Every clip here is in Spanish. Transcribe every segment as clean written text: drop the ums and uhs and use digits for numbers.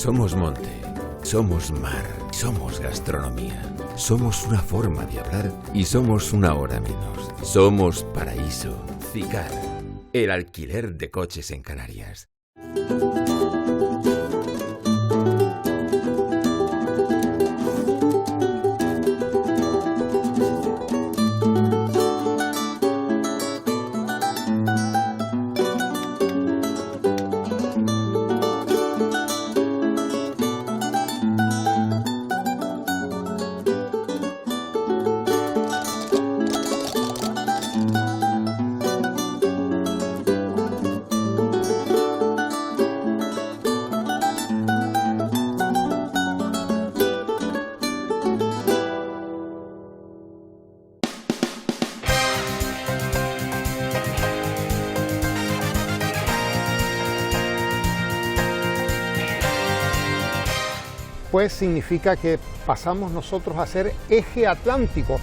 Somos monte, somos mar, somos gastronomía, somos una forma de hablar y somos una hora menos. Somos Paraíso. Cicar, el alquiler de coches en Canarias. Pues significa que pasamos nosotros a ser eje atlántico.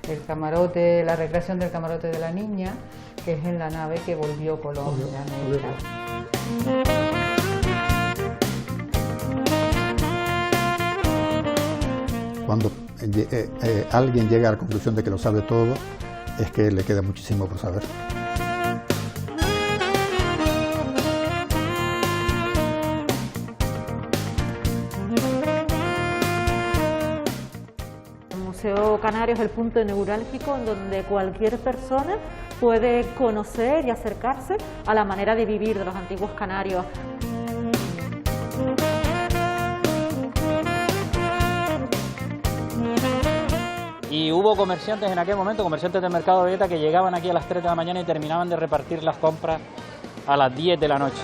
El camarote, la recreación del camarote de la niña, que es en la nave que volvió Colón de América. Cuando alguien llega a la conclusión de que lo sabe todo, es que le queda muchísimo por saber. El Museo Canario es el punto neurálgico en donde cualquier persona puede conocer y acercarse a la manera de vivir de los antiguos canarios. Y hubo comerciantes en aquel momento, comerciantes del mercado de Veta, que llegaban aquí a las 3 de la mañana y terminaban de repartir las compras a las 10 de la noche.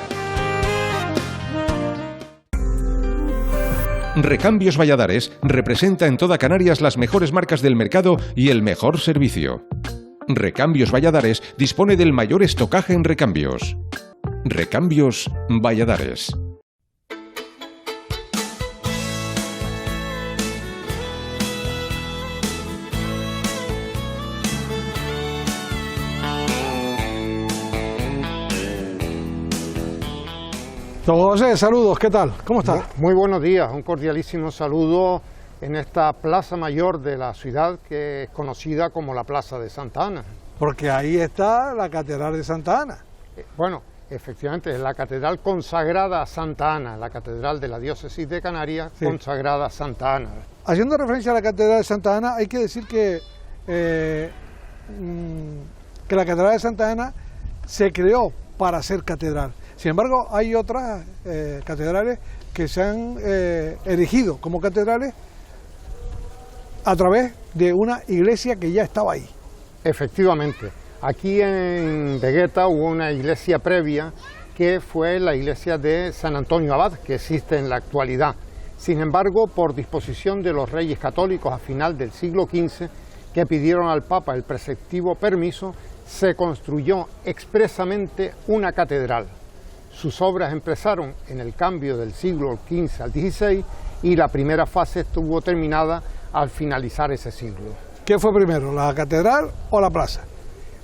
Recambios Valladares representa en toda Canarias las mejores marcas del mercado y el mejor servicio. Recambios Valladares dispone del mayor estocaje en recambios. Recambios Valladares. Don José, saludos, ¿qué tal? ¿Cómo está? Muy buenos días, un cordialísimo saludo en esta plaza mayor de la ciudad que es conocida como la Plaza de Santa Ana. Porque ahí está la Catedral de Santa Ana. Bueno, efectivamente, es la Catedral consagrada a Santa Ana, la Catedral de la Diócesis de Canarias, sí, consagrada a Santa Ana. Haciendo referencia a la Catedral de Santa Ana, hay que decir que la Catedral de Santa Ana se creó para ser catedral. Sin embargo, hay otras catedrales que se han erigido como catedrales a través de una iglesia que ya estaba ahí. Efectivamente, aquí en Vegueta hubo una iglesia previa que fue la iglesia de San Antonio Abad, que existe en la actualidad. Sin embargo, por disposición de los reyes católicos a final del siglo XV, que pidieron al Papa el preceptivo permiso, se construyó expresamente una catedral. Sus obras empezaron en el cambio del siglo XV al XVI y la primera fase estuvo terminada al finalizar ese siglo. ¿Qué fue primero, la catedral o la plaza?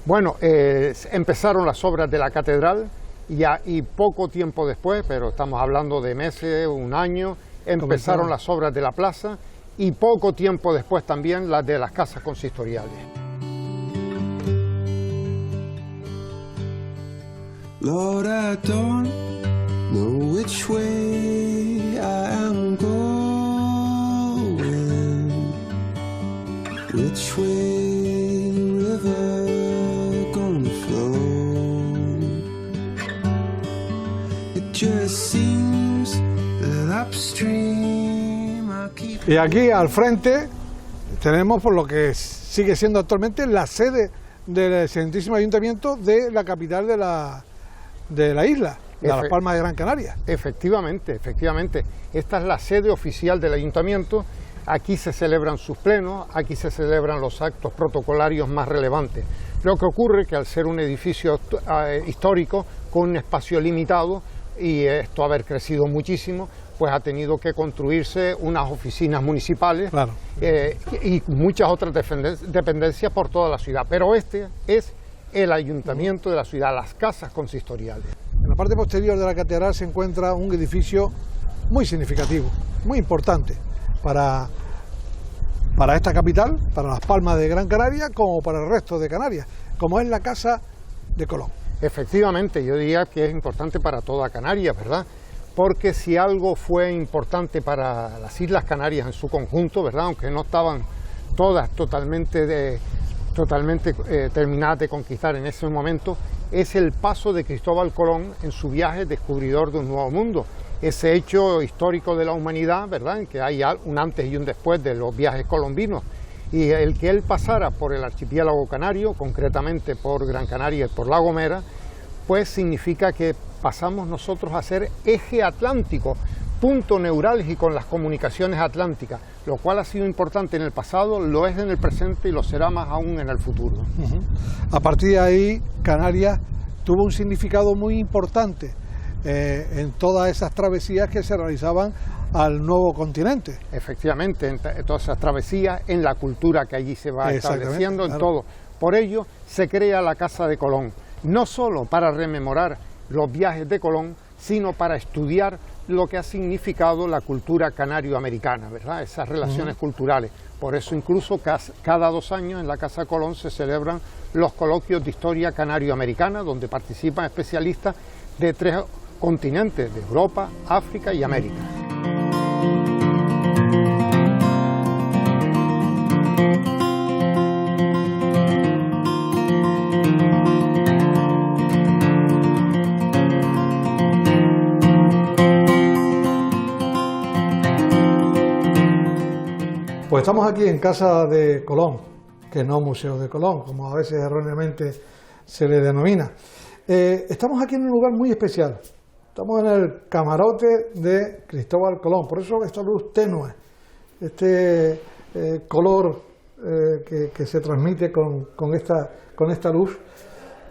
Bueno, empezaron las obras de la catedral y poco tiempo después, pero estamos hablando de meses, un año, empezaron las obras de la plaza y poco tiempo después también las de las casas consistoriales. Lord, I don't know which way I am going, which way the river gonna flow. It just seems that upstream I keep... Y aquí al frente tenemos por lo que sigue siendo actualmente la sede del excelentísimo ayuntamiento de la capital de la isla, de Las Palmas de Gran Canaria. Efectivamente. Esta es la sede oficial del ayuntamiento. Aquí se celebran sus plenos, aquí se celebran los actos protocolarios más relevantes. Lo que ocurre es que al ser un edificio histórico con un espacio limitado y esto haber crecido muchísimo, pues ha tenido que construirse unas oficinas municipales, Claro. Y muchas otras dependencias por toda la ciudad. Pero este es el ayuntamiento de la ciudad, las casas consistoriales. En la parte posterior de la catedral se encuentra un edificio muy significativo, muy importante para esta capital, para Las Palmas de Gran Canaria, como para el resto de Canarias, como es la Casa de Colón. Efectivamente, yo diría que es importante para toda Canarias, ¿verdad? Porque si algo fue importante para las Islas Canarias en su conjunto, ¿verdad?, aunque no estaban todas totalmente terminadas de conquistar en ese momento, es el paso de Cristóbal Colón en su viaje descubridor de un nuevo mundo. Ese hecho histórico de la humanidad, ¿verdad?, en que hay un antes y un después de los viajes colombinos, y el que él pasara por el archipiélago canario, concretamente por Gran Canaria y por La Gomera, pues significa que pasamos nosotros a ser eje atlántico, punto neurálgico en las comunicaciones atlánticas, lo cual ha sido importante en el pasado, lo es en el presente y lo será más aún en el futuro. A partir de ahí, Canarias tuvo un significado muy importante en todas esas travesías que se realizaban al nuevo continente. Efectivamente, en todas esas travesías, en la cultura que allí se va estableciendo, en todo. Por ello se crea la Casa de Colón, no solo para rememorar los viajes de Colón, sino para estudiar lo que ha significado la cultura canario-americana, ¿verdad?, esas relaciones culturales. Por eso incluso cada 2 años en la Casa Colón se celebran los coloquios de historia canario-americana, donde participan especialistas de 3 continentes, de Europa, África y América. Pues estamos aquí en Casa de Colón, que no Museo de Colón, como a veces erróneamente se le denomina. Estamos aquí en un lugar muy especial. Estamos en el camarote de Cristóbal Colón, por eso esta luz tenue, este color que se transmite con esta luz.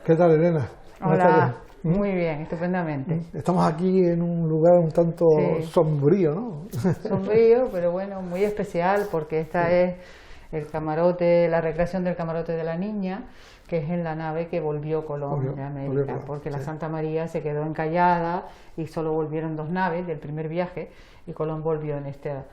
¿Qué tal, Elena? Hola, muy bien, estupendamente. Estamos aquí en un lugar un tanto sombrío, ¿no? Sombrío, pero bueno, muy especial, porque esta es el camarote, la recreación del camarote de la Niña, que es en la nave que volvió Colón de América, porque la Santa María se quedó encallada y solo volvieron 2 naves del primer viaje, y Colón volvió en esta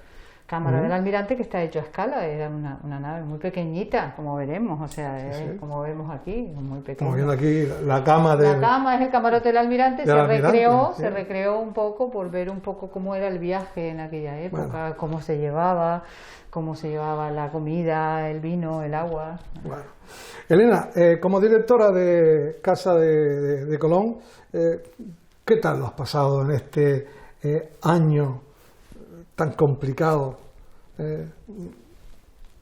cámara del almirante, que está hecho a escala. Era una nave muy pequeñita, como veremos, o sea, como vemos aquí, muy pequeña. Estamos viendo aquí la cama de... La cama es el camarote del almirante, se recreó un poco por ver un poco cómo era el viaje en aquella época, cómo se llevaba la comida, el vino, el agua. Bueno. Elena, como directora de Casa de Colón, ¿qué tal lo has pasado en este año tan complicado?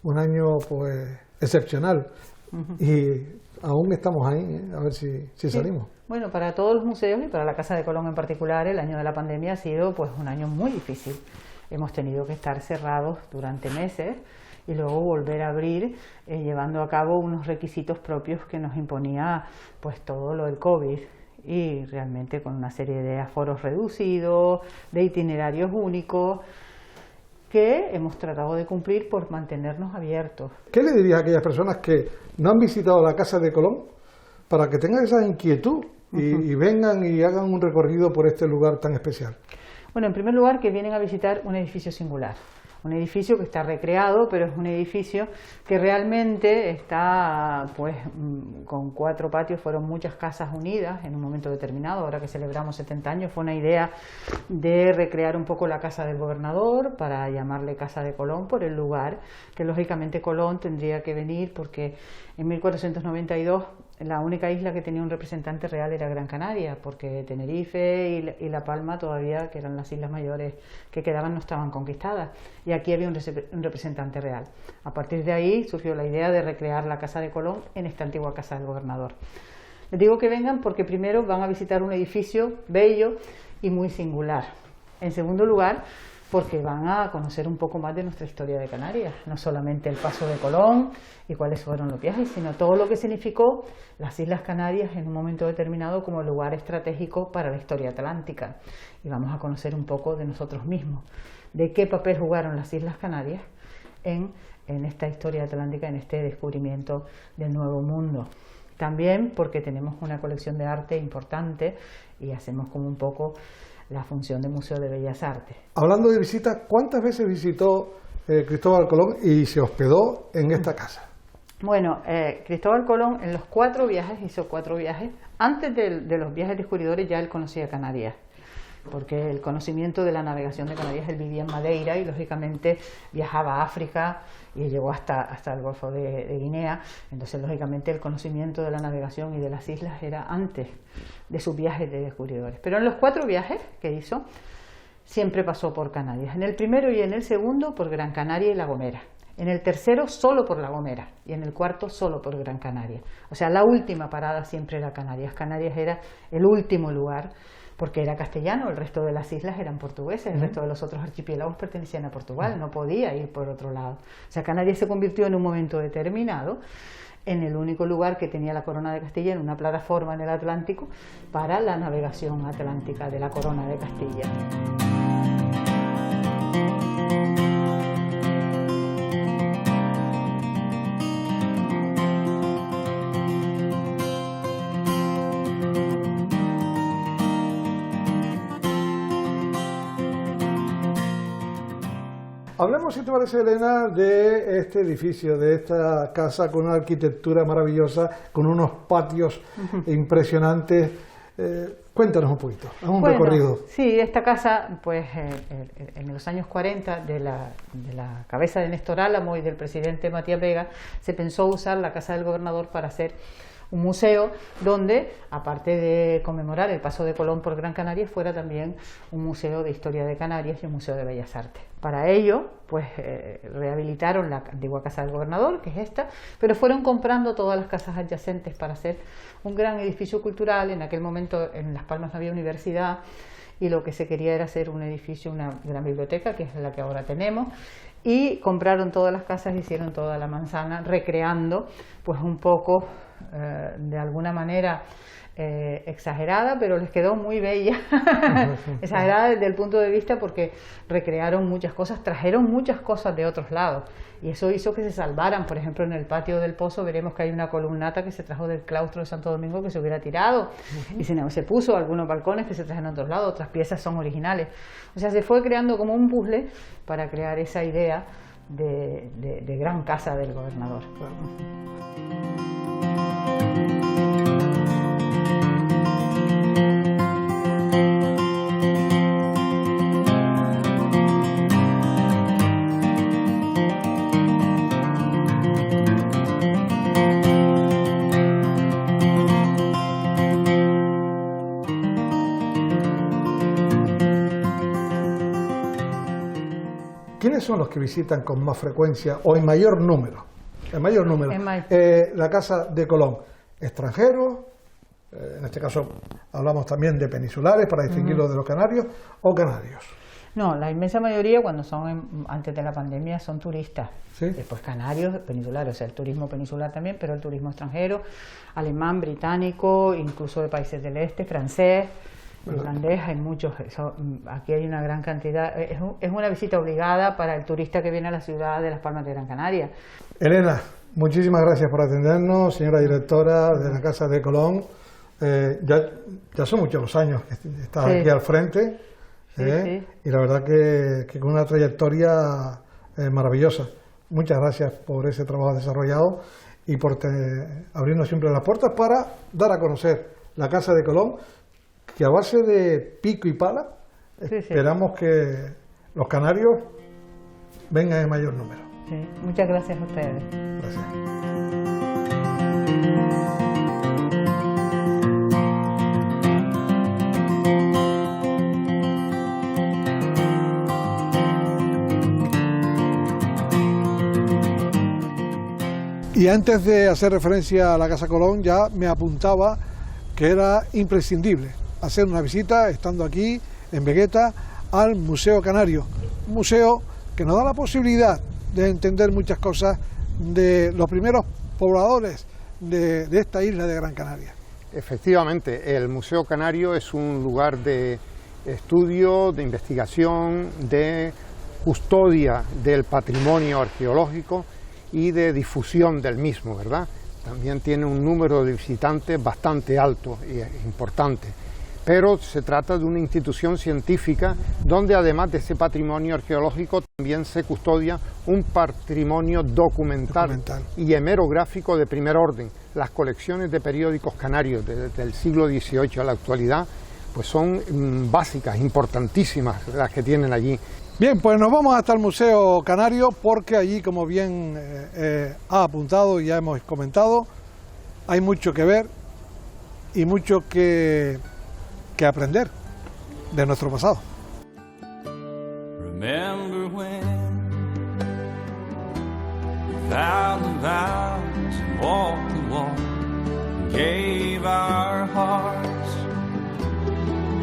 Un año pues excepcional, y aún estamos ahí, a ver si salimos. Bueno, para todos los museos y para la Casa de Colón en particular, el año de la pandemia ha sido pues un año muy difícil. Hemos tenido que estar cerrados durante meses y luego volver a abrir, llevando a cabo unos requisitos propios que nos imponía pues todo lo del COVID, y realmente con una serie de aforos reducidos, de itinerarios únicos, que hemos tratado de cumplir por mantenernos abiertos. ¿Qué le dirías a aquellas personas que no han visitado la Casa de Colón para que tengan esa inquietud y vengan y hagan un recorrido por este lugar tan especial? Bueno, en primer lugar, que vienen a visitar un edificio singular. Un edificio que está recreado, pero es un edificio que realmente está pues con 4 patios, fueron muchas casas unidas en un momento determinado. Ahora que celebramos 70 años, fue una idea de recrear un poco la casa del gobernador para llamarle Casa de Colón por el lugar, que lógicamente Colón tendría que venir porque en 1492 la única isla que tenía un representante real era Gran Canaria, porque Tenerife y La Palma todavía, que eran las islas mayores que quedaban, no estaban conquistadas, y aquí había un representante real. A partir de ahí surgió la idea de recrear la Casa de Colón en esta antigua Casa del Gobernador. Les digo que vengan porque primero van a visitar un edificio bello y muy singular. En segundo lugar, porque van a conocer un poco más de nuestra historia de Canarias, no solamente el paso de Colón y cuáles fueron los viajes, sino todo lo que significó las Islas Canarias en un momento determinado como lugar estratégico para la historia atlántica. Y vamos a conocer un poco de nosotros mismos, de qué papel jugaron las Islas Canarias en esta historia atlántica, en este descubrimiento del Nuevo Mundo. También porque tenemos una colección de arte importante y hacemos como un poco la función de Museo de Bellas Artes. Hablando de visitas, ¿cuántas veces visitó Cristóbal Colón y se hospedó en esta casa? Bueno, Cristóbal Colón en los 4 viajes, hizo 4 viajes. Antes de los viajes descubridores ya él conocía Canarias, porque el conocimiento de la navegación de Canarias, él vivía en Madeira y lógicamente viajaba a África y llegó hasta el Golfo de Guinea. Entonces lógicamente el conocimiento de la navegación y de las islas era antes de sus viajes de descubridores. Pero en los 4 viajes que hizo siempre pasó por Canarias. En el primero y en el segundo por Gran Canaria y La Gomera. En el tercero solo por La Gomera y en el cuarto solo por Gran Canaria. O sea, la última parada siempre era Canarias. Canarias era el último lugar porque era castellano, el resto de las islas eran portugueses, el resto de los otros archipiélagos pertenecían a Portugal, no podía ir por otro lado. O sea, Canarias se convirtió en un momento determinado en el único lugar que tenía la Corona de Castilla, en una plataforma en el Atlántico para la navegación atlántica de la Corona de Castilla. Hablemos, si te parece, Elena, de este edificio, de esta casa con una arquitectura maravillosa, con unos patios impresionantes. Cuéntanos un poquito, haz un recorrido. Sí, esta casa, pues en los años 40, de la cabeza de Néstor Álamo y del presidente Matías Vega, se pensó usar la casa del gobernador para hacer un museo donde, aparte de conmemorar el paso de Colón por Gran Canaria, fuera también un museo de historia de Canarias y un museo de bellas artes. Para ello, pues rehabilitaron la antigua casa del gobernador, que es esta, pero fueron comprando todas las casas adyacentes para hacer un gran edificio cultural. En aquel momento en Las Palmas no había universidad y lo que se quería era hacer un edificio, una gran biblioteca, que es la que ahora tenemos, y compraron todas las casas, hicieron toda la manzana, recreando pues un poco de alguna manera exagerada, pero les quedó muy bella, exagerada desde el punto de vista porque recrearon muchas cosas, trajeron muchas cosas de otros lados y eso hizo que se salvaran. Por ejemplo, en el patio del Pozo veremos que hay una columnata que se trajo del claustro de Santo Domingo que se hubiera tirado y se puso algunos balcones que se trajeron a otros lados, otras piezas son originales. O sea, se fue creando como un puzzle para crear esa idea de gran casa del gobernador. ¿Quiénes son los que visitan con más frecuencia o en mayor número? La casa de Colón. ¿Extranjeros? En este caso hablamos también de peninsulares para distinguirlos de los canarios, o canarios. No, la inmensa mayoría cuando son antes de la pandemia son turistas. ¿Sí? Después canarios, peninsulares, o sea, el turismo peninsular también, pero el turismo extranjero, alemán, británico, incluso de países del este, francés, irlandés, hay muchos. Aquí hay una gran cantidad. Es una visita obligada para el turista que viene a la ciudad de Las Palmas de Gran Canaria. Elena, muchísimas gracias por atendernos, señora directora de la Casa de Colón. Ya son muchos los años que estás aquí al frente, sí. Y la verdad que con una trayectoria maravillosa. Muchas gracias por ese trabajo desarrollado y por abrirnos siempre las puertas para dar a conocer la Casa de Colón, que a base de pico y pala esperamos que los canarios vengan en mayor número. Sí. Muchas gracias a ustedes. Gracias. Y antes de hacer referencia a la Casa Colón, ya me apuntaba que era imprescindible hacer una visita, estando aquí en Vegueta, al Museo Canario, museo que nos da la posibilidad de entender muchas cosas de los primeros pobladores de esta isla de Gran Canaria. Efectivamente, el Museo Canario es un lugar de estudio, de investigación, de custodia del patrimonio arqueológico y de difusión del mismo, ¿verdad? También tiene un número de visitantes bastante alto y importante, pero se trata de una institución científica donde además de ese patrimonio arqueológico también se custodia un patrimonio documental y hemerográfico de primer orden. Las colecciones de periódicos canarios desde el siglo XVIII a la actualidad pues son básicas, importantísimas las que tienen allí. Bien, pues nos vamos hasta el Museo Canario porque allí, como bien ha apuntado y ya hemos comentado, hay mucho que ver y mucho que aprender de nuestro pasado. Remember when we vowed the vows and walked the walk and gave our hearts,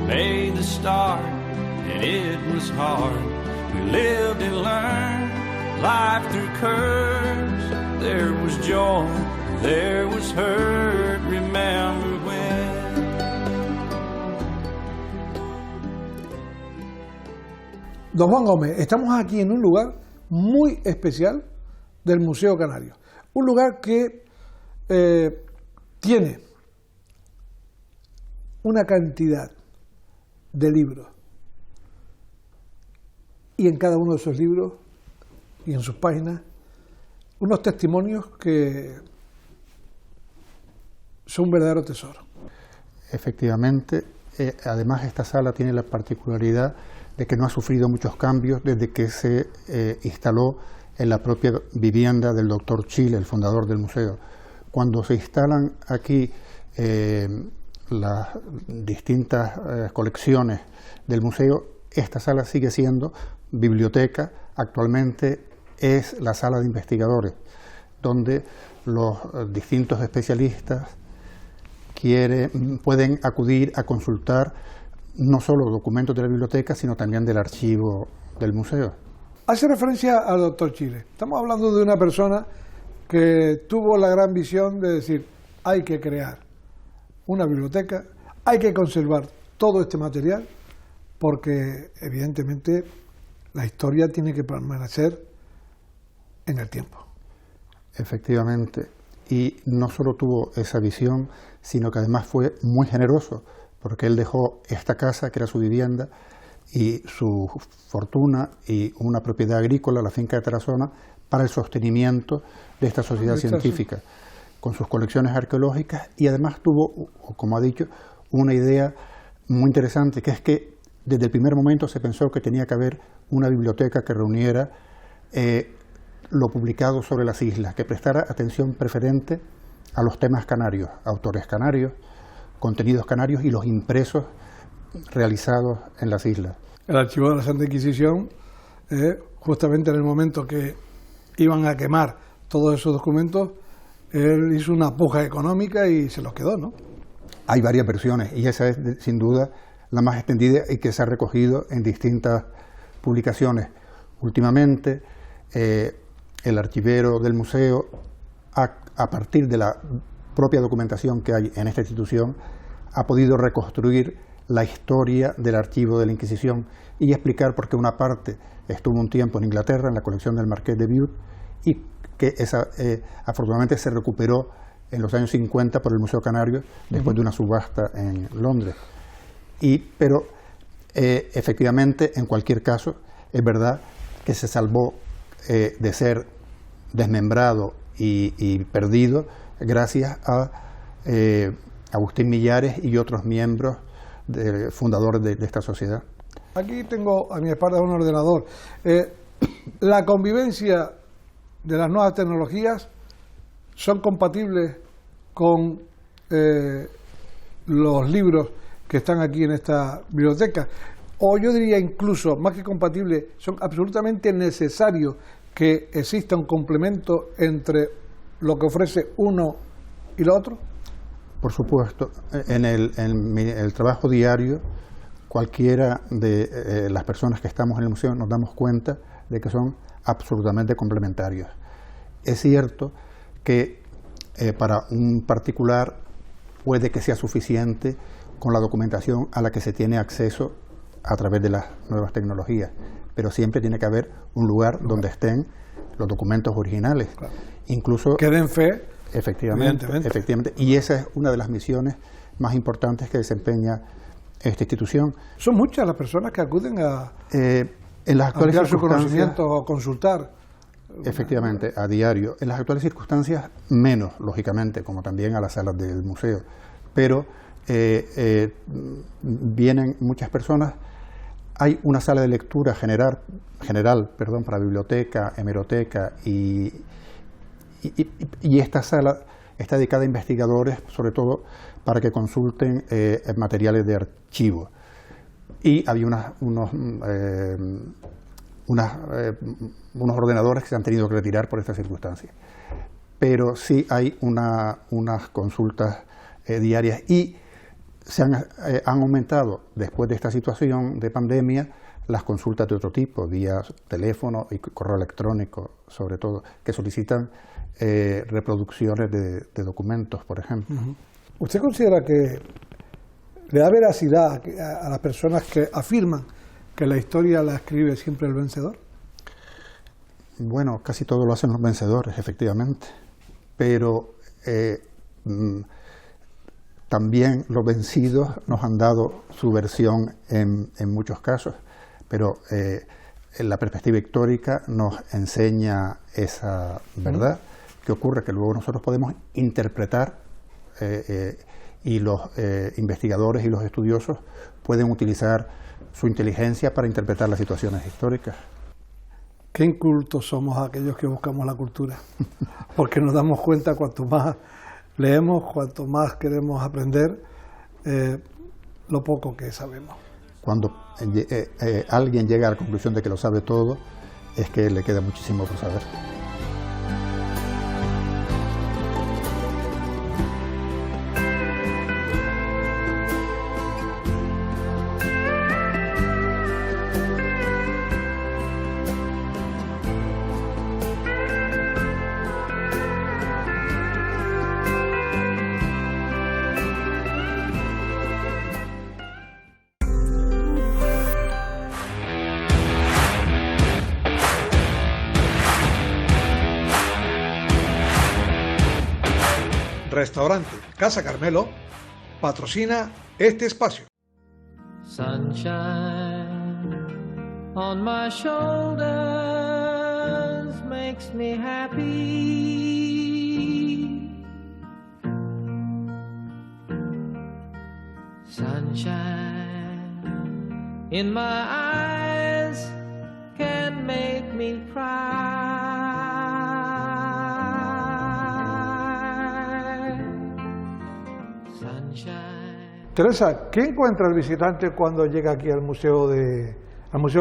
made the start and it was hard. We lived and learned life through curves. There was joy, there was hurt. Remember when. Don Juan Gómez, estamos aquí en un lugar muy especial del Museo Canario. Un lugar que tiene una cantidad de libros. Y en cada uno de esos libros y en sus páginas, unos testimonios que son un verdadero tesoro. Efectivamente, además esta sala tiene la particularidad de que no ha sufrido muchos cambios desde que se instaló en la propia vivienda del doctor Chile, el fundador del museo. Cuando se instalan aquí las distintas colecciones del museo, esta sala sigue siendo biblioteca. Actualmente es la sala de investigadores, donde los distintos especialistas pueden acudir a consultar no solo documentos de la biblioteca, sino también del archivo del museo. Hace referencia al doctor Chile. Estamos hablando de una persona que tuvo la gran visión de decir, hay que crear una biblioteca, hay que conservar todo este material, porque evidentemente la historia tiene que permanecer en el tiempo. Efectivamente, y no solo tuvo esa visión, sino que además fue muy generoso, porque él dejó esta casa, que era su vivienda, y su fortuna y una propiedad agrícola, la finca de Tarazona, para el sostenimiento de esta sociedad científica, con sus colecciones arqueológicas, y además tuvo, como ha dicho, una idea muy interesante, que es que desde el primer momento se pensó que tenía que haber una biblioteca que reuniera lo publicado sobre las islas, que prestara atención preferente a los temas canarios, autores canarios, contenidos canarios y los impresos realizados en las islas. El archivo de la Santa Inquisición, justamente en el momento que iban a quemar todos esos documentos, él hizo una puja económica y se los quedó, ¿no? Hay varias versiones y esa es sin duda la más extendida y que se ha recogido en distintas publicaciones. Últimamente, el archivero del museo, a partir de la propia documentación que hay en esta institución, ha podido reconstruir la historia del archivo de la Inquisición y explicar por qué una parte estuvo un tiempo en Inglaterra, en la colección del Marqués de Bute, y que esa afortunadamente se recuperó en los años 50 por el Museo Canario, después de una subasta en Londres. Pero efectivamente, en cualquier caso, es verdad que se salvó de ser desmembrado y perdido gracias a Agustín Millares y otros miembros fundadores de esta sociedad. Aquí tengo a mi espalda un ordenador. La convivencia de las nuevas tecnologías son compatibles con los libros que están aquí en esta biblioteca, o yo diría incluso, más que compatibles, son absolutamente necesarios que exista un complemento entre lo que ofrece uno y lo otro. Por supuesto, en el trabajo diario cualquiera de las personas que estamos en el museo nos damos cuenta de que son absolutamente complementarios. Es cierto que para un particular puede que sea suficiente con la documentación a la que se tiene acceso a través de las nuevas tecnologías, pero siempre tiene que haber un lugar donde estén los documentos originales. Claro. Incluso que den fe. Efectivamente. Y esa es una de las misiones más importantes que desempeña esta institución. Son muchas las personas que acuden a en las actuales ampliar su conocimiento o consultar. Efectivamente, a diario. En las actuales circunstancias, menos, lógicamente, como también a las salas del museo. Pero vienen muchas personas. Hay una sala de lectura general, para biblioteca, hemeroteca y esta sala está dedicada a investigadores, sobre todo para que consulten materiales de archivo. Y había unos ordenadores que se han tenido que retirar por estas circunstancias. Pero sí hay unas consultas diarias y se han aumentado después de esta situación de pandemia las consultas de otro tipo, vía teléfono y correo electrónico, sobre todo, que solicitan reproducciones de documentos, por ejemplo. ¿Usted considera que le da veracidad a las personas que afirman que la historia la escribe siempre el vencedor? Bueno, casi todo lo hacen los vencedores, efectivamente, pero también los vencidos nos han dado su versión en muchos casos, pero la perspectiva histórica nos enseña esa verdad. ¿Qué ocurre? Que luego nosotros podemos interpretar y los investigadores y los estudiosos pueden utilizar su inteligencia para interpretar las situaciones históricas. Qué incultos somos aquellos que buscamos la cultura, porque nos damos cuenta cuanto más leemos, cuanto más queremos aprender, lo poco que sabemos. Cuando alguien llega a la conclusión de que lo sabe todo, es que le queda muchísimo por saber. Restaurante Casa Carmelo patrocina este espacio. Sunshine on my shoulders makes me happy. Sunshine in my eyes can make me cry. Teresa, ¿qué encuentra el visitante cuando llega aquí al Museo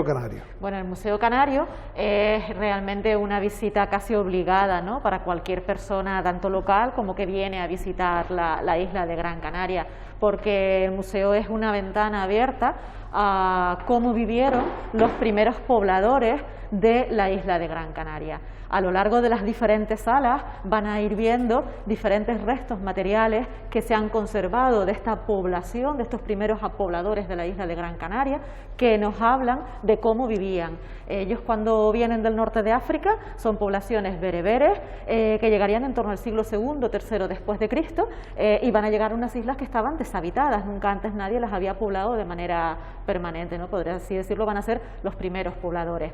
Canario? Bueno, el Museo Canario es realmente una visita casi obligada, ¿no?, para cualquier persona, tanto local como que viene a visitar la isla de Gran Canaria, porque el museo es una ventana abierta a cómo vivieron los primeros pobladores de la isla de Gran Canaria. A lo largo de las diferentes salas van a ir viendo diferentes restos materiales que se han conservado de esta población, de estos primeros pobladores de la isla de Gran Canaria, que nos hablan de cómo vivían. Ellos, cuando vienen del norte de África, son poblaciones bereberes que llegarían en torno al siglo II, III después de Cristo, y van a llegar a unas islas que estaban deshabitadas. Nunca antes nadie las había poblado de manera permanente, ¿no?, podría así decirlo. Van a ser los primeros pobladores.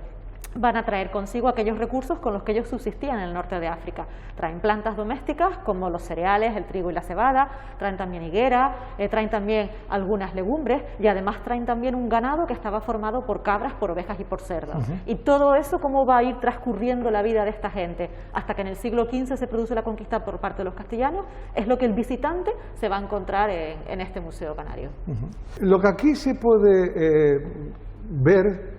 Van a traer consigo aquellos recursos con los que ellos subsistían en el norte de África. Traen plantas domésticas como los cereales, el trigo y la cebada, traen también higuera, traen también algunas legumbres y además traen también un ganado que estaba formado por cabras, por ovejas y por cerdos. Y todo eso, cómo va a ir transcurriendo la vida de esta gente hasta que en el siglo XV se produce la conquista por parte de los castellanos, es lo que el visitante se va a encontrar en este Museo Canario. Lo que aquí se puede ver,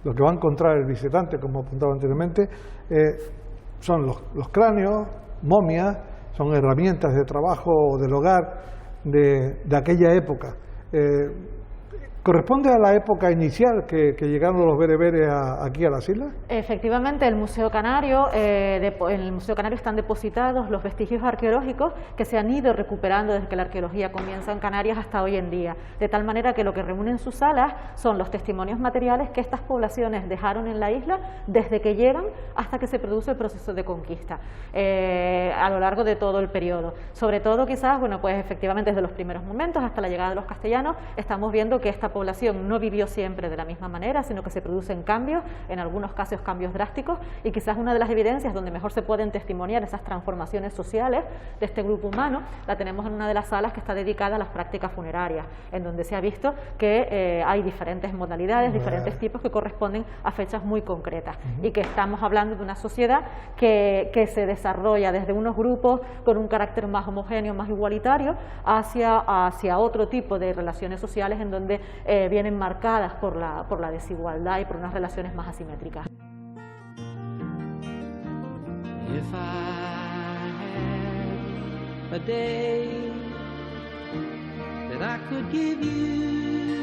lo que va a encontrar el visitante, como apuntaba anteriormente, son los cráneos, momias, son herramientas de trabajo del hogar de aquella época. ¿Corresponde a la época inicial que llegaron los bereberes aquí a las islas? Efectivamente, el Museo Canario, en el Museo Canario están depositados los vestigios arqueológicos que se han ido recuperando desde que la arqueología comienza en Canarias hasta hoy en día, de tal manera que lo que reúne en sus salas son los testimonios materiales que estas poblaciones dejaron en la isla desde que llegan hasta que se produce el proceso de conquista, a lo largo de todo el periodo. Sobre todo quizás, bueno, pues efectivamente desde los primeros momentos hasta la llegada de los castellanos, estamos viendo que esta población no vivió siempre de la misma manera, sino que se producen cambios, en algunos casos cambios drásticos, y quizás una de las evidencias donde mejor se pueden testimoniar esas transformaciones sociales de este grupo humano, la tenemos en una de las salas que está dedicada a las prácticas funerarias, en donde se ha visto que hay diferentes modalidades, diferentes tipos que corresponden a fechas muy concretas, y que estamos hablando de una sociedad que se desarrolla desde unos grupos con un carácter más homogéneo, más igualitario, hacia otro tipo de relaciones sociales en donde vienen marcadas por la desigualdad y por unas relaciones más asimétricas. If I had a day that I could give you.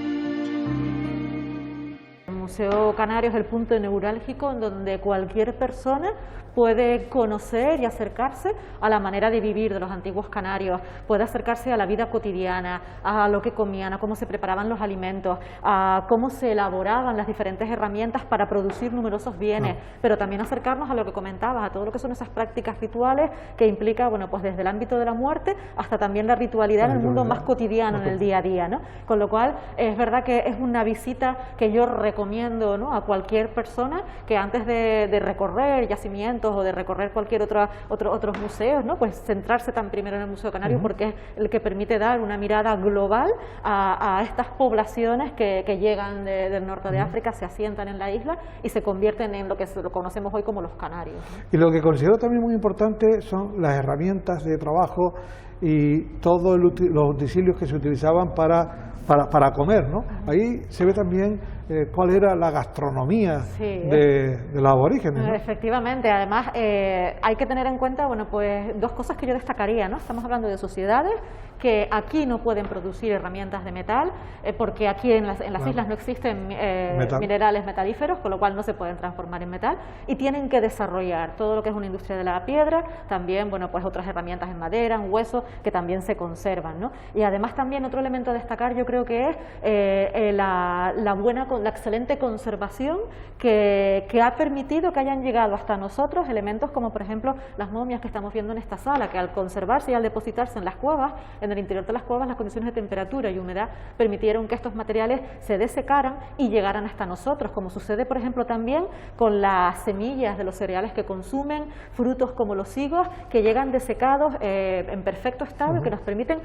El Museo Canario es el punto neurálgico en donde cualquier persona puede conocer y acercarse a la manera de vivir de los antiguos canarios, puede acercarse a la vida cotidiana, a lo que comían, a cómo se preparaban los alimentos, a cómo se elaboraban las diferentes herramientas para producir numerosos bienes, pero también acercarnos a lo que comentabas, a todo lo que son esas prácticas rituales que implica, bueno, pues desde el ámbito de la muerte hasta también la ritualidad en el mundo más cotidiano, en el día a día, ¿no? Con lo cual es verdad que es una visita que yo recomiendo, ¿no?, a cualquier persona que antes de recorrer yacimientos o de recorrer cualquier otros museos, ¿no?, pues centrarse tan primero en el Museo Canario, porque es el que permite dar una mirada global a estas poblaciones que llegan del norte de África, se asientan en la isla y se convierten en lo que lo conocemos hoy como los canarios, ¿no? Y lo que considero también muy importante son las herramientas de trabajo y todos los utensilios que se utilizaban para comer, ¿no? Ahí se ve también cuál era la gastronomía de los aborígenes, ¿no? Efectivamente, además hay que tener en cuenta, bueno, pues dos cosas que yo destacaría, ¿no? Estamos hablando de sociedades que aquí no pueden producir herramientas de metal, porque aquí en las islas no existen minerales metalíferos, con lo cual no se pueden transformar en metal, y tienen que desarrollar todo lo que es una industria de la piedra, también, bueno, pues otras herramientas en madera, en hueso, que también se conservan, ¿no? Y además también otro elemento a destacar yo creo que es la excelente conservación que ha permitido que hayan llegado hasta nosotros elementos como por ejemplo las momias que estamos viendo en esta sala, que al conservarse y al depositarse en las cuevas, en el interior de las cuevas, las condiciones de temperatura y humedad permitieron que estos materiales se desecaran y llegaran hasta nosotros, como sucede por ejemplo también con las semillas de los cereales que consumen, frutos como los higos que llegan desecados en perfecto estado y que nos permiten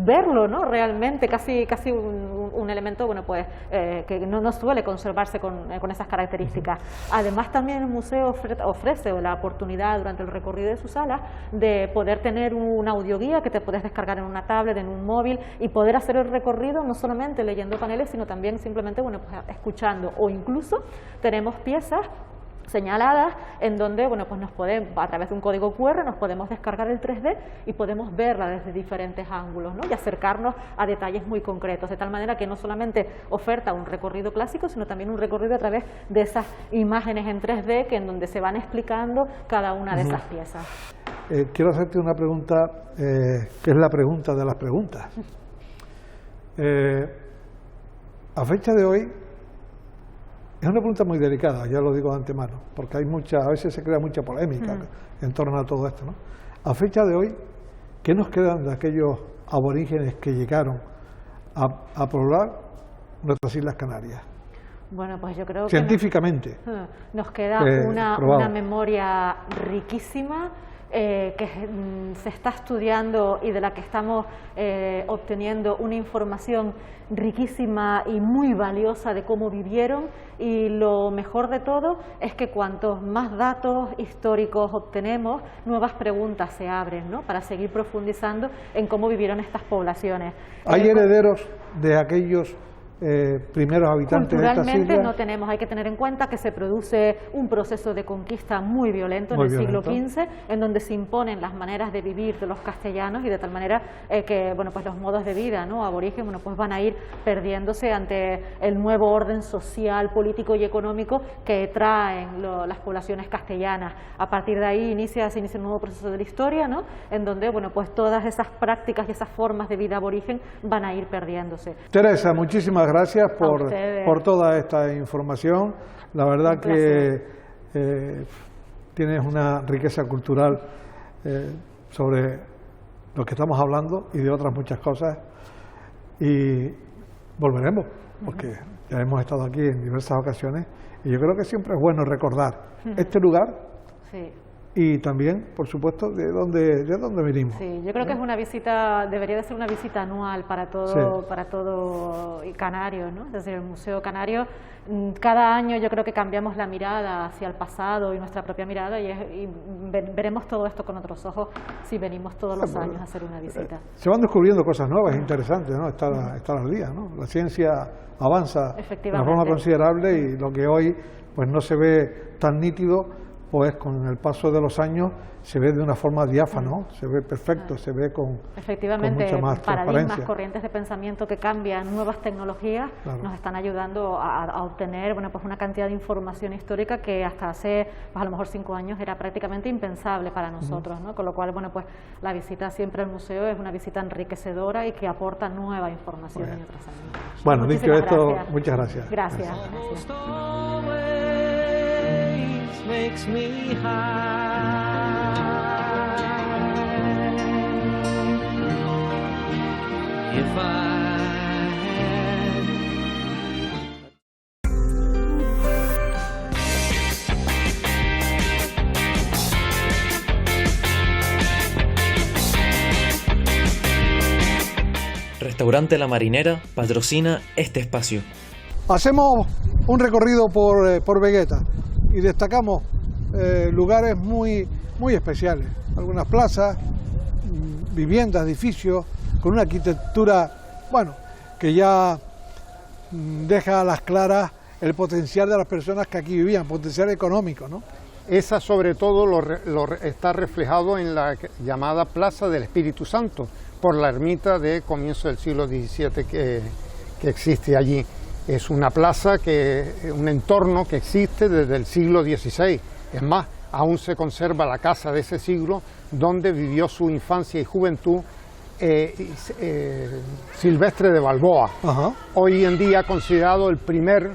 verlo, ¿no?, realmente casi un elemento, bueno, pues que no suele conservarse con esas características. Además también el museo ofrece la oportunidad durante el recorrido de sus salas de poder tener una audioguía que te puedes descargar en una tablet, en un móvil, y poder hacer el recorrido no solamente leyendo paneles, sino también simplemente, bueno, pues escuchando, o incluso tenemos piezas señaladas en donde, bueno, pues a través de un código QR nos podemos descargar el 3D y podemos verla desde diferentes ángulos, ¿no?, y acercarnos a detalles muy concretos, de tal manera que no solamente oferta un recorrido clásico, sino también un recorrido a través de esas imágenes en 3D en donde se van explicando cada una de esas piezas. Quiero hacerte una pregunta que es la pregunta de las preguntas. A fecha de hoy, es una pregunta muy delicada, ya lo digo de antemano, porque a veces se crea mucha polémica en torno a todo esto, ¿no? A fecha de hoy, ¿qué nos quedan de aquellos aborígenes que llegaron a poblar nuestras Islas Canarias? Bueno, pues yo creo científicamente que nos queda una memoria riquísima, que se está estudiando y de la que estamos obteniendo una información riquísima y muy valiosa de cómo vivieron, y lo mejor de todo es que cuantos más datos históricos obtenemos, nuevas preguntas se abren, ¿no?, para seguir profundizando en cómo vivieron estas poblaciones. ¿Hay herederos de aquellos primeros habitantes de estas culturalmente islas. no tenemos, hay que tener en cuenta que se produce un proceso de conquista muy violento en el siglo XV, en donde se imponen las maneras de vivir de los castellanos y de tal manera que bueno, pues los modos de vida, ¿no?, aborigen, bueno, pues van a ir perdiéndose ante el nuevo orden social, político y económico que traen las poblaciones castellanas. A partir de ahí se inicia un nuevo proceso de la historia, ¿no?, en donde bueno, pues todas esas prácticas y esas formas de vida aborigen van a ir perdiéndose. Teresa, muchísimas gracias por toda esta información. La verdad que tienes una riqueza cultural sobre lo que estamos hablando y de otras muchas cosas. Y volveremos, porque ya hemos estado aquí en diversas ocasiones y yo creo que siempre es bueno recordar este lugar. Sí. Y también, por supuesto, de dónde venimos. Sí, yo creo que es una visita, debería de ser una visita anual para todo Canario, ¿no? Desde el Museo Canario, cada año yo creo que cambiamos la mirada hacia el pasado y nuestra propia mirada y veremos todo esto con otros ojos si venimos todos los años a hacer una visita. Se van descubriendo cosas nuevas, interesantes, ¿no? Estar al día, ¿no? La ciencia avanza de una forma considerable y lo que hoy pues no se ve tan nítido, pues con el paso de los años se ve de una forma diáfana, se ve perfecto, se ve con mucha más paradigmas, corrientes de pensamiento que cambian, nuevas tecnologías, nos están ayudando a obtener bueno, pues una cantidad de información histórica que hasta hace pues a lo mejor 5 años era prácticamente impensable para nosotros, ¿no? Con lo cual bueno, pues la visita siempre al museo es una visita enriquecedora y que aporta nueva información y otras anécdotas. Bueno, dicho esto, muchas gracias. Gracias. Makes me high. If I Restaurante La Marinera patrocina este espacio. Hacemos un recorrido por Vegueta y destacamos lugares muy especiales, algunas plazas, viviendas, edificios, con una arquitectura, bueno, que ya deja a las claras el potencial de las personas que aquí vivían, potencial económico, ¿no? Esa sobre todo está reflejado en la llamada Plaza del Espíritu Santo, por la ermita de comienzo del siglo XVII que existe allí. Es una plaza, un entorno que existe desde el siglo XVI. Es más, aún se conserva la casa de ese siglo donde vivió su infancia y juventud Silvestre de Balboa. Hoy en día considerado el primer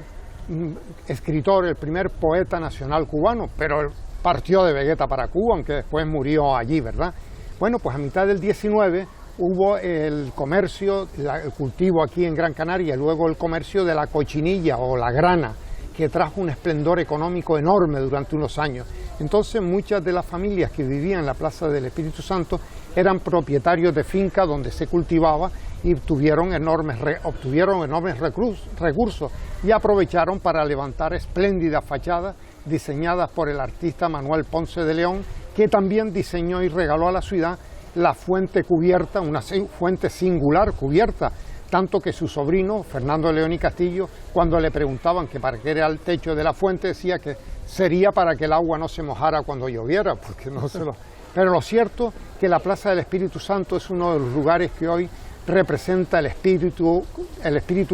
escritor, el primer poeta nacional cubano, pero partió de Vegueta para Cuba, aunque después murió allí, ¿verdad? Bueno, pues a mitad del XIX hubo el comercio, el cultivo aquí en Gran Canaria, y luego el comercio de la cochinilla o la grana, que trajo un esplendor económico enorme durante unos años. Entonces muchas de las familias que vivían en la Plaza del Espíritu Santo eran propietarios de fincas donde se cultivaba y obtuvieron enormes recursos y aprovecharon para levantar espléndidas fachadas diseñadas por el artista Manuel Ponce de León, que también diseñó y regaló a la ciudad la fuente cubierta, una fuente singular cubierta, tanto que su sobrino, Fernando de León y Castillo, cuando le preguntaban que para qué era el techo de la fuente, decía que sería para que el agua no se mojara cuando lloviera, porque no se lo... Pero lo cierto es que la Plaza del Espíritu Santo es uno de los lugares que hoy representa el espíritu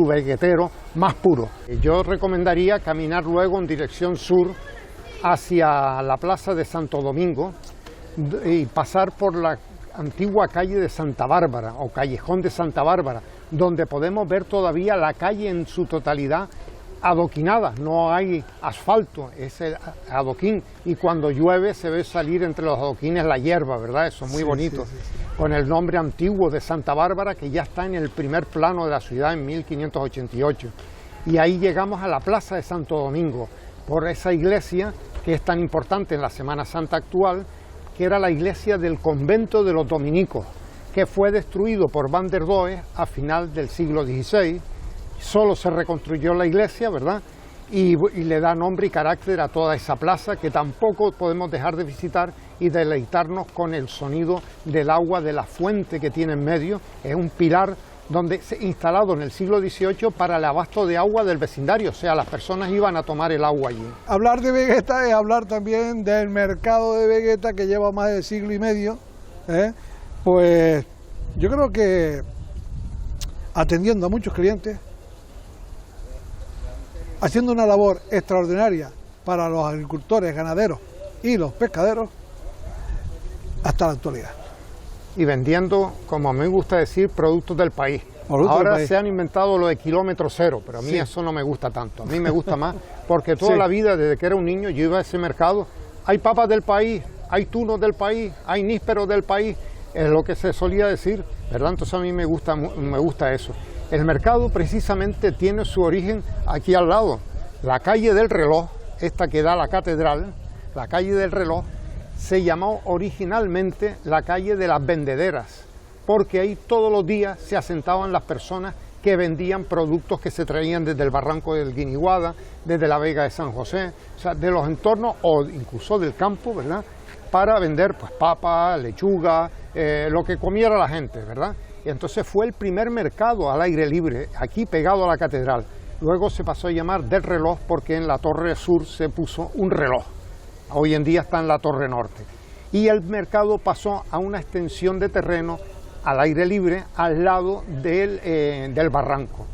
veguetero más puro. Yo recomendaría caminar luego en dirección sur hacia la Plaza de Santo Domingo y pasar por la antigua calle de Santa Bárbara o callejón de Santa Bárbara, donde podemos ver todavía la calle en su totalidad adoquinada, no hay asfalto, es el adoquín, y cuando llueve se ve salir entre los adoquines la hierba, ¿verdad? Eso es muy bonito, con el nombre antiguo de Santa Bárbara, que ya está en el primer plano de la ciudad en 1588. Y ahí llegamos a la Plaza de Santo Domingo, por esa iglesia que es tan importante en la Semana Santa actual, que era la iglesia del convento de los dominicos, que fue destruido por Van der Does a final del siglo XVI. Solo se reconstruyó la iglesia, ¿verdad? Y le da nombre y carácter a toda esa plaza, que tampoco podemos dejar de visitar y deleitarnos con el sonido del agua de la fuente que tiene en medio. Es un pilar instalado en el siglo XVIII para el abasto de agua del vecindario, o sea, las personas iban a tomar el agua allí. Hablar de Vegueta es hablar también del mercado de Vegueta, que lleva más de siglo y medio, pues yo creo que atendiendo a muchos clientes, haciendo una labor extraordinaria para los agricultores, ganaderos y los pescaderos hasta la actualidad. Y vendiendo, como a mí me gusta decir, productos del país. Ahora se han inventado lo de kilómetro cero, pero a mí eso no me gusta tanto. A mí me gusta más porque toda la vida, desde que era un niño, yo iba a ese mercado. Hay papas del país, hay tunos del país, hay nísperos del país, es lo que se solía decir, ¿verdad? Entonces a mí me gusta eso. El mercado precisamente tiene su origen aquí al lado. La calle del reloj, esta que da a la catedral, la calle del reloj, se llamó originalmente la calle de las vendederas, porque ahí todos los días se asentaban las personas que vendían productos que se traían desde el barranco del Guiniguada, desde la Vega de San José, o sea, de los entornos o incluso del campo, ¿verdad?, para vender pues papas, lechuga, lo que comiera la gente, ¿verdad? Y entonces fue el primer mercado al aire libre, aquí pegado a la catedral. Luego se pasó a llamar del reloj porque en la torre sur se puso un reloj. Hoy en día está en la torre norte. Y el mercado pasó a una extensión de terreno al aire libre al lado del barranco.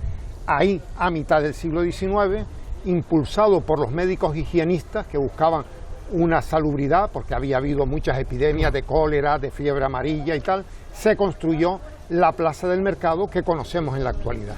Ahí, a mitad del siglo XIX, impulsado por los médicos higienistas que buscaban una salubridad, porque había habido muchas epidemias de cólera, de fiebre amarilla y tal, se construyó la plaza del mercado que conocemos en la actualidad.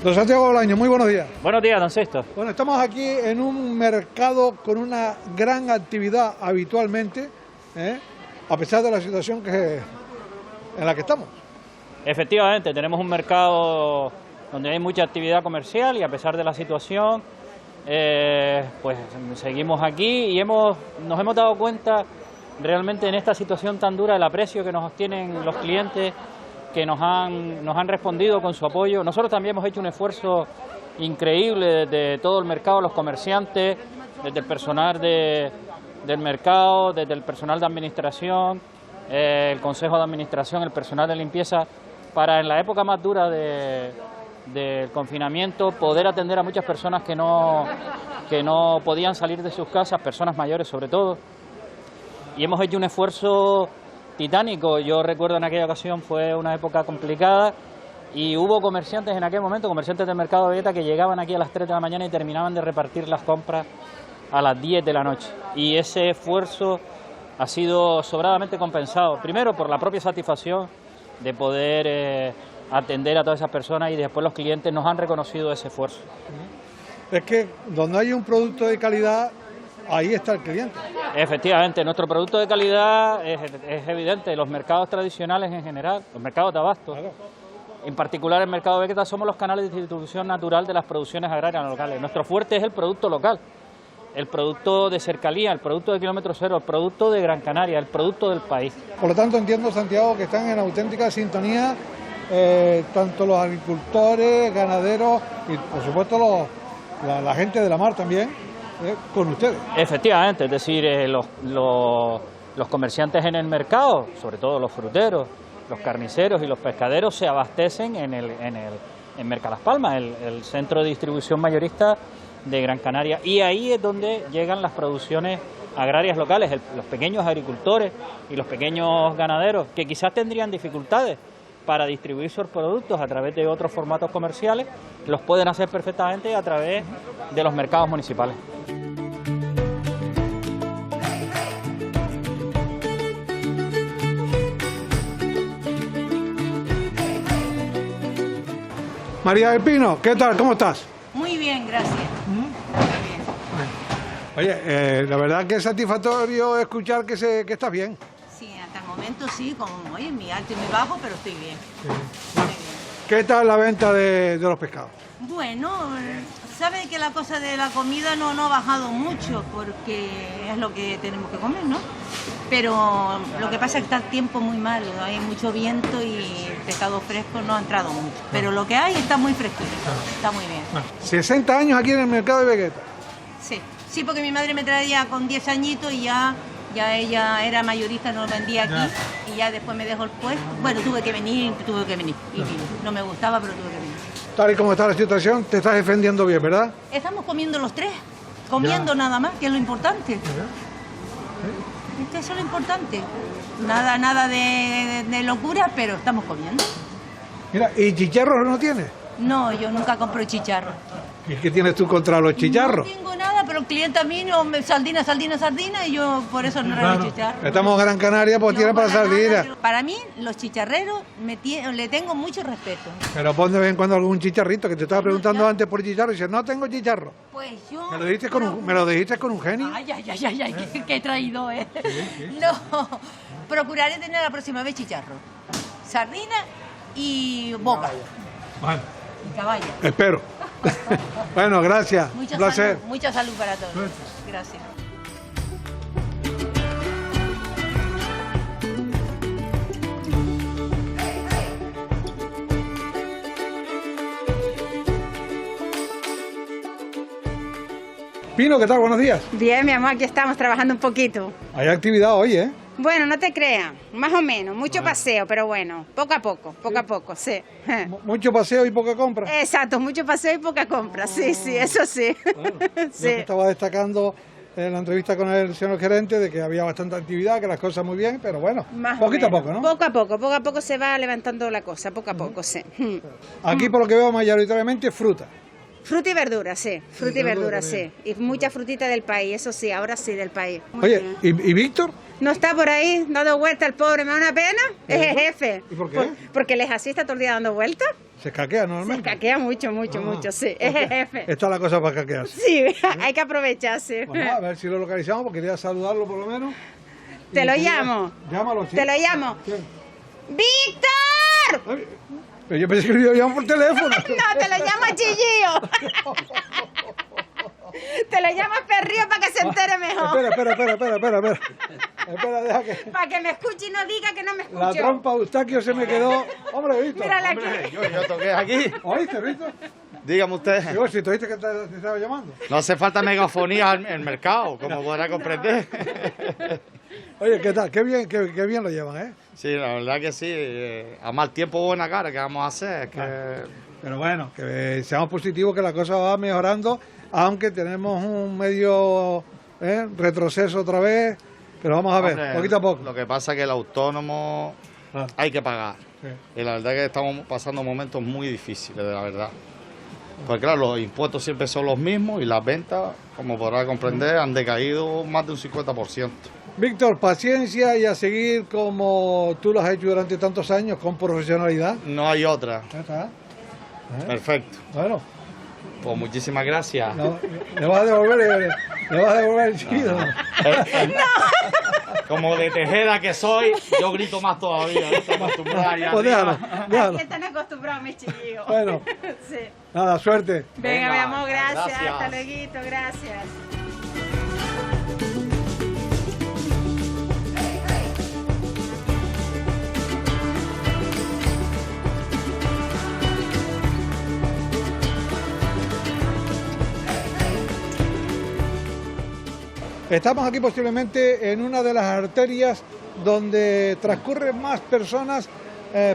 Don Santiago Bolaño, muy buenos días. Buenos días, don Sexto. Bueno, estamos aquí en un mercado con una gran actividad habitualmente, a pesar de la situación en la que estamos. Efectivamente, tenemos un mercado donde hay mucha actividad comercial y a pesar de la situación, pues seguimos aquí y nos hemos dado cuenta realmente en esta situación tan dura del aprecio que nos tienen los clientes, que nos han respondido con su apoyo. Nosotros también hemos hecho un esfuerzo increíble desde todo el mercado, los comerciantes, desde el personal del mercado, desde el personal de administración, el consejo de administración, el personal de limpieza, para en la época más dura del confinamiento poder atender a muchas personas que no podían salir de sus casas, personas mayores sobre todo, y hemos hecho un esfuerzo titánico. Yo recuerdo en aquella ocasión fue una época complicada y hubo comerciantes en aquel momento, comerciantes del mercado de Vegueta, que llegaban aquí a las 3 de la mañana y terminaban de repartir las compras a las 10 de la noche. Y ese esfuerzo ha sido sobradamente compensado, primero por la propia satisfacción de poder atender a todas esas personas y después los clientes nos han reconocido ese esfuerzo. Es que donde hay un producto de calidad, ahí está el cliente. Efectivamente, nuestro producto de calidad es evidente. Los mercados tradicionales en general, los mercados de abasto, claro, en particular el mercado de Vegueta, somos los canales de distribución natural de las producciones agrarias locales. Nuestro fuerte es el producto local, el producto de cercanía, el producto de kilómetro cero, el producto de Gran Canaria, el producto del país. Por lo tanto, entiendo, Santiago, que están en auténtica sintonía tanto los agricultores, ganaderos y, por supuesto, la gente de la mar también, con ustedes. Efectivamente, es decir, los comerciantes en el mercado, sobre todo los fruteros, los carniceros y los pescaderos, se abastecen en Mercalas Palmas, el centro de distribución mayorista de Gran Canaria, y ahí es donde llegan las producciones agrarias locales, los pequeños agricultores y los pequeños ganaderos, que quizás tendrían dificultades para distribuir sus productos a través de otros formatos comerciales, los pueden hacer perfectamente a través de los mercados municipales. María del Pino, ¿qué tal? ¿Cómo estás? Muy bien, gracias. Muy bien. Oye, la verdad que es satisfactorio escuchar que estás bien. Sí, hasta el momento sí, con mi alto y mi bajo, pero estoy bien. Sí. Muy bien. ¿Qué tal la venta de los pescados? Bueno, sabe que la cosa de la comida no ha bajado mucho porque es lo que tenemos que comer, ¿no? Pero lo que pasa es que está el tiempo muy mal, hay mucho viento y el pescado fresco no ha entrado mucho. Pero lo que hay está muy fresquito, está muy bien. 60 años aquí en el mercado de Vegueta. Sí, porque mi madre me traía con 10 añitos y ya ella era mayorista, no lo vendía aquí y ya después me dejó el puesto. Bueno, tuve que venir y vine. No me gustaba, pero tuve que venir. Tal y como está la situación, te estás defendiendo bien, ¿verdad? Estamos comiendo los tres, comiendo nada más, que es lo importante. Eso es lo importante. Nada de locura, pero estamos comiendo. Mira, ¿y chicharros no tienes? No, yo nunca compro chicharros. ¿Y qué tienes tú contra los chicharros? No tengo nada, pero el cliente a mí no me sardina, y yo por eso no rebo chicharros. Estamos en Gran Canaria, pues tienen para sardinas. Para mí, los chicharreros le tengo mucho respeto. Pero pon de vez en cuando algún chicharrito, que te estaba preguntando antes por chicharro y dices, no tengo chicharro. Pues yo... Me lo dijiste con un genio. Ay, qué traído, ¿eh? Sí. No, procuraré tener la próxima vez chicharro, sardina y boca. Bueno. Y caballo. Espero. Bueno, gracias. Un placer. Mucha salud para todos. Gracias. Pino, ¿qué tal? Buenos días. Bien, mi amor, aquí estamos trabajando un poquito. Hay actividad hoy, ¿eh? Bueno, no te creas, más o menos, mucho paseo, pero bueno, poco a poco, sí. Mucho paseo y poca compra. Exacto, mucho paseo y poca compra, sí, eso sí. Bueno, sí. Yo estaba destacando en la entrevista con el señor gerente de que había bastante actividad, que las cosas muy bien, pero bueno, poquito a poco, ¿no? Poco a poco se va levantando la cosa, poco a poco, sí. Aquí por lo que veo mayoritariamente fruta. Fruta y verdura, sí, fruta y verdura, sí. Y mucha frutita del país, eso sí, ahora sí del país. Oye, ¿y Víctor? No está por ahí dando vueltas el pobre, me da una pena, es el jefe. ¿Y por qué? Porque les asiste todo el día dando vueltas. ¿Se escaquea normalmente? Se escaquea mucho, sí, es el jefe. Está la cosa para escaquearse. Sí, hay que aprovecharse. Bueno, a ver si lo localizamos, porque quería saludarlo por lo menos. Te lo llamo. Llámalo, sí. Te lo llamo. ¿Quién? ¡Víctor! Ay, pero yo pensé que lo llamo por teléfono. No, te lo llamo a Chillío. Te lo llamo a Perrío para que se entere mejor. Espera. Espera, deja que... Para que me escuche y no diga que no me escucho. La trompa de Eustaquio se me quedó... Hombre, Víctor. Mírala aquí. Yo toqué aquí. ¿Oíste, Víctor? Dígame usted. Digo, si tú oíste que te estaba llamando. No hace falta megafonía en el mercado, como podrá comprender. Oye, ¿qué tal? Qué bien lo llevan, ¿eh? Sí, la verdad que sí. A mal tiempo, buena cara, ¿qué vamos a hacer? Pero bueno, que seamos positivos, que la cosa va mejorando, aunque tenemos un medio retroceso otra vez, pero vamos a ver, poquito a poco. Lo que pasa es que el autónomo hay que pagar. Sí. Y la verdad es que estamos pasando momentos muy difíciles, de la verdad. Porque claro, los impuestos siempre son los mismos y las ventas, como podrás comprender, han decaído más de un 50%. Víctor, paciencia y a seguir como tú lo has hecho durante tantos años, con profesionalidad. No hay otra. Ya está. Perfecto. Bueno. Pues muchísimas gracias. No, le vas a devolver el chido. No. Como de Tejeda que soy, yo grito más todavía. Pues déjalo. Hay que estar acostumbrado, mis chiquillos. Bueno. Sí. Nada, suerte. Venga, mi amor, gracias. Hasta luego, gracias. Estamos aquí posiblemente en una de las arterias donde transcurren más personas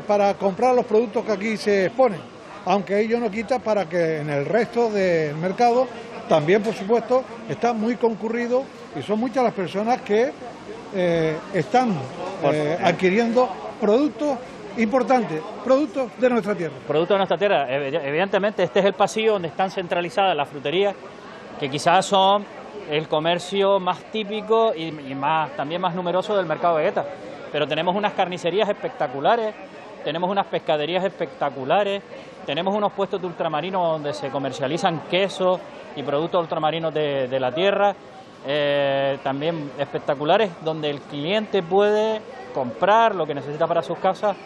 para comprar los productos que aquí se exponen, aunque ello no quita para que en el resto del mercado también, por supuesto, está muy concurrido y son muchas las personas que están adquiriendo productos importantes, productos de nuestra tierra. Productos de nuestra tierra, evidentemente este es el pasillo donde están centralizadas las fruterías, que quizás son el comercio más típico y también más numeroso del mercado de Vegueta. Pero tenemos unas carnicerías espectaculares, tenemos unas pescaderías espectaculares, tenemos unos puestos de ultramarinos donde se comercializan quesos y productos ultramarinos de la tierra, también espectaculares, donde el cliente puede comprar lo que necesita para sus casas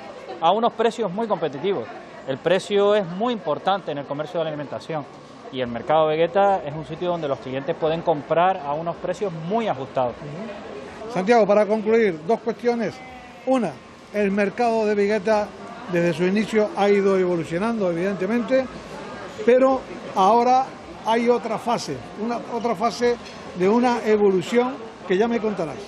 a unos precios muy competitivos. el precio es muy importante en el comercio de la alimentación y el mercado Vegeta es un sitio donde los clientes pueden comprar a unos precios muy ajustados. Santiago, para concluir, dos cuestiones. Una, el mercado de Vegeta desde su inicio ha ido evolucionando, evidentemente, pero ahora hay otra fase de una evolución que ya me contarás.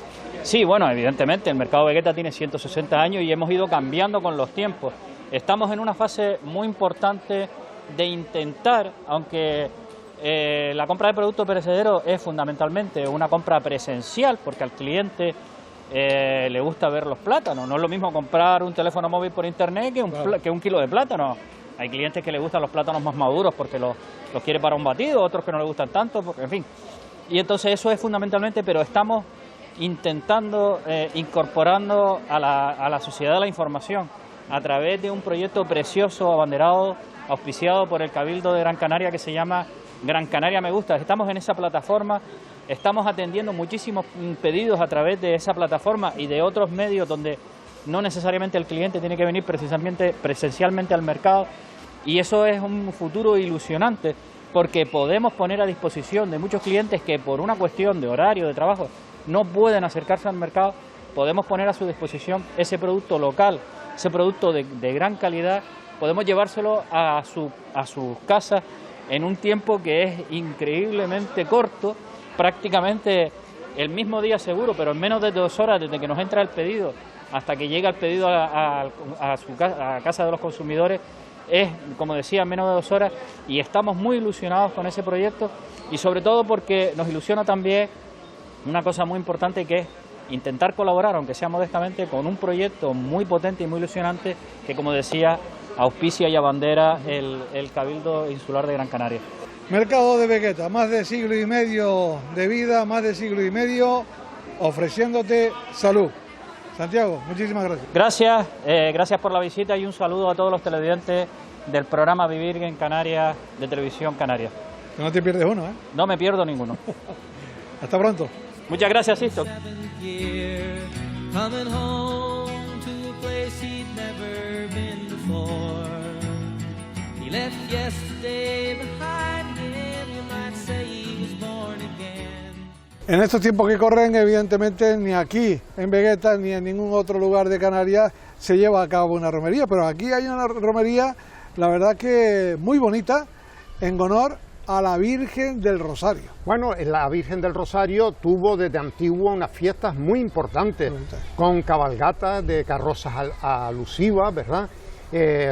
Sí, bueno, evidentemente el mercado Vegeta tiene 160 años y hemos ido cambiando con los tiempos. Estamos en una fase muy importante de intentar, aunque la compra de productos perecederos es fundamentalmente una compra presencial, porque al cliente le gusta ver los plátanos. No es lo mismo comprar un teléfono móvil por internet que un kilo de plátano. Hay clientes que les gustan los plátanos más maduros porque los quiere para un batido, otros que no les gustan tanto, porque, en fin. Y entonces eso es fundamentalmente, pero estamos intentando incorporando a la sociedad de la información a través de un proyecto precioso, abanderado, auspiciado por el Cabildo de Gran Canaria, que se llama Gran Canaria Me Gusta. Estamos en esa plataforma, estamos atendiendo muchísimos pedidos a través de esa plataforma y de otros medios donde no necesariamente el cliente tiene que venir presencialmente al mercado, y eso es un futuro ilusionante porque podemos poner a disposición de muchos clientes que por una cuestión de horario, de trabajo, no pueden acercarse al mercado, podemos poner a su disposición ese producto local, ese producto de gran calidad, podemos llevárselo a sus casas en un tiempo que es increíblemente corto, prácticamente el mismo día seguro, pero en menos de 2 horas desde que nos entra el pedido hasta que llega el pedido a casa de los consumidores, es, como decía, menos de 2 horas, y estamos muy ilusionados con ese proyecto y sobre todo porque nos ilusiona también una cosa muy importante, que es intentar colaborar, aunque sea modestamente, con un proyecto muy potente y muy ilusionante que, como decía, auspicia y abandera el Cabildo Insular de Gran Canaria. Mercado de Vegeta, más de siglo y medio de vida, más de siglo y medio ofreciéndote salud. Santiago, muchísimas gracias. Gracias por la visita y un saludo a todos los televidentes del programa Vivir en Canarias de Televisión Canaria. Que no te pierdes uno, ¿eh? No me pierdo ninguno. Hasta pronto. Muchas gracias, Sisto. En estos tiempos que corren, evidentemente, ni aquí en Vegeta ni en ningún otro lugar de Canarias se lleva a cabo una romería, pero aquí hay una romería, la verdad que muy bonita, en honor a la Virgen del Rosario. Bueno, la Virgen del Rosario tuvo desde antiguo unas fiestas muy importantes, con cabalgatas de carrozas alusivas, ¿verdad?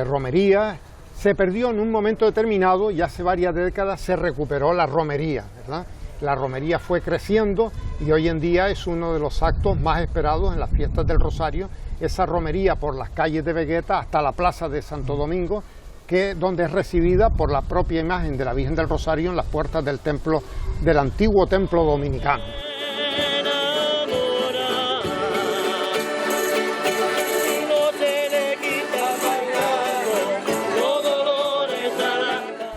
Romerías. Se perdió en un momento determinado y hace varias décadas se recuperó la romería, ¿verdad? La romería fue creciendo y hoy en día es uno de los actos más esperados en las fiestas del Rosario, esa romería por las calles de Vegeta hasta la plaza de Santo Domingo, donde es recibida por la propia imagen de la Virgen del Rosario en las puertas del templo, del antiguo templo dominicano.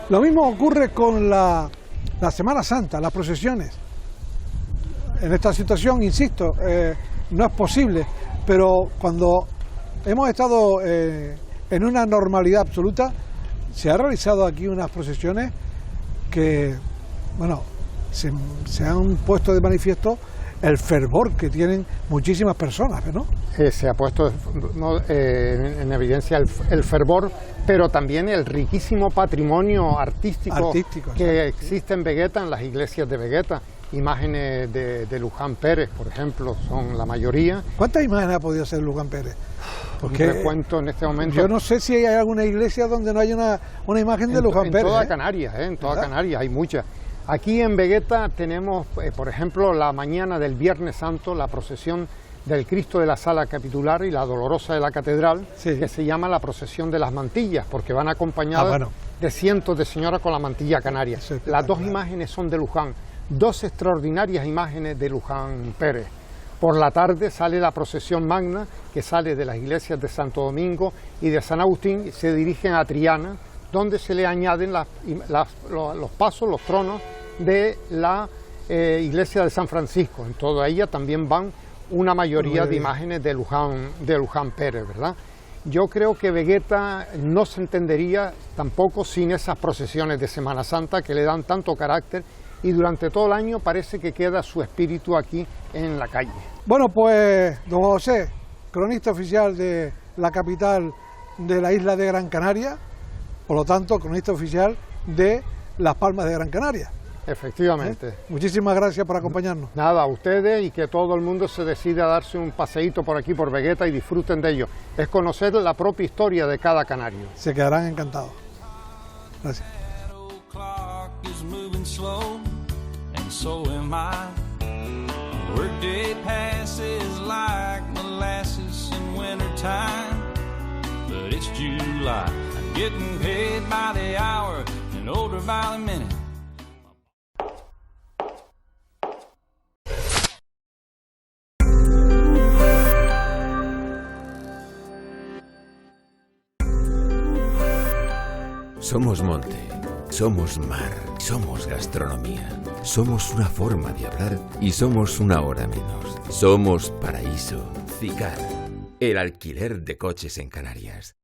Lo mismo ocurre con la Semana Santa, las procesiones. En esta situación, insisto, no es posible, pero cuando hemos estado en una normalidad absoluta, se han realizado aquí unas procesiones que, bueno, se han puesto de manifiesto el fervor que tienen muchísimas personas, ¿no? Se ha puesto en evidencia el fervor, pero también el riquísimo patrimonio artístico que existe en Vegeta, en las iglesias de Vegeta. Imágenes de Luján Pérez, por ejemplo, son la mayoría. ¿Cuántas imágenes ha podido hacer Luján Pérez? Porque te cuento en este momento. Yo no sé si hay alguna iglesia donde no haya una imagen de Luján Pérez. En toda Canarias, en toda Canarias hay muchas. Aquí en Vegeta tenemos, por ejemplo, la mañana del Viernes Santo, la procesión del Cristo de la Sala Capitular y la Dolorosa de la Catedral, que se llama la procesión de las mantillas, porque van acompañadas de cientos de señoras con la mantilla canaria. Las dos imágenes son de Luján, dos extraordinarias imágenes de Luján Pérez. Por la tarde sale la procesión magna, que sale de las iglesias de Santo Domingo y de San Agustín, y se dirigen a Triana, donde se le añaden los pasos, los tronos de la iglesia de San Francisco. En toda ella también van una mayoría de imágenes de Luján Pérez, ¿verdad? Yo creo que Vegueta no se entendería tampoco sin esas procesiones de Semana Santa que le dan tanto carácter y durante todo el año parece que queda su espíritu aquí en la calle. Bueno, pues don José, cronista oficial de la capital de la isla de Gran Canaria, por lo tanto, cronista oficial de Las Palmas de Gran Canaria. Efectivamente. Muchísimas gracias por acompañarnos. Nada, a ustedes, y que todo el mundo se decida a darse un paseíto por aquí, por Vegueta, y disfruten de ello. Es conocer la propia historia de cada canario. Se quedarán encantados. Gracias. Somos monte, somos mar, somos gastronomía, somos una forma de hablar y somos una hora menos. Somos Paraíso, Cicar, el alquiler de coches en Canarias.